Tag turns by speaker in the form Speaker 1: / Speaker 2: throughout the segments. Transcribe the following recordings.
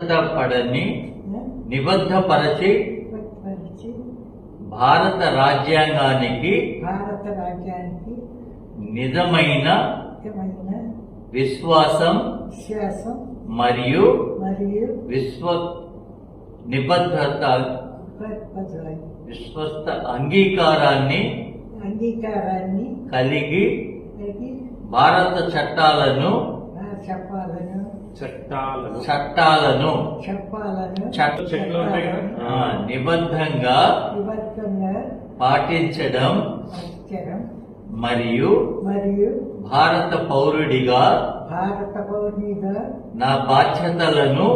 Speaker 1: పడని నిబద్ధపరచి భారత రాజ్యాంగానికి నిజమైన విశ్వాసం మరియు విశ్వస్త అంగీకారాన్ని కలిగి భారత చట్టాలను నిబద్ధంగా పాటించడం మరియు భారత పౌరుడిగా నా బాధ్యతలను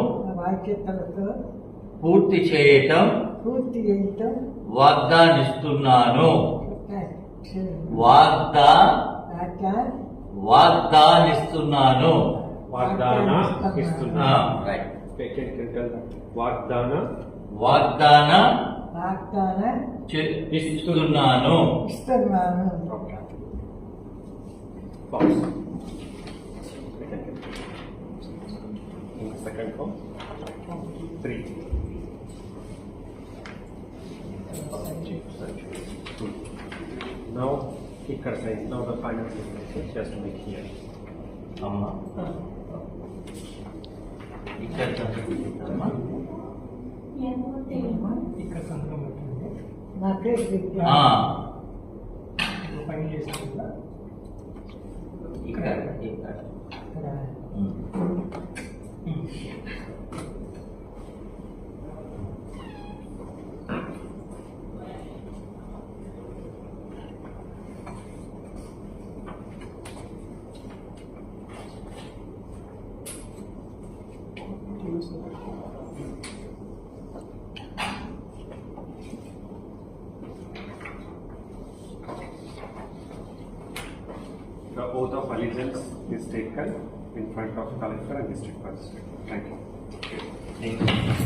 Speaker 1: పూర్తి చేయటం వాగ్దానిస్తున్నాను. వాగ్దానిస్తున్నాను. ఇస్తున్నాను.
Speaker 2: Second form. 3. Now, ఇక్కడ size. Now the final signature just to make here.
Speaker 1: ఇక్కడ
Speaker 2: The oath of allegiance is taken in front of collector and district magistrate. Thank you.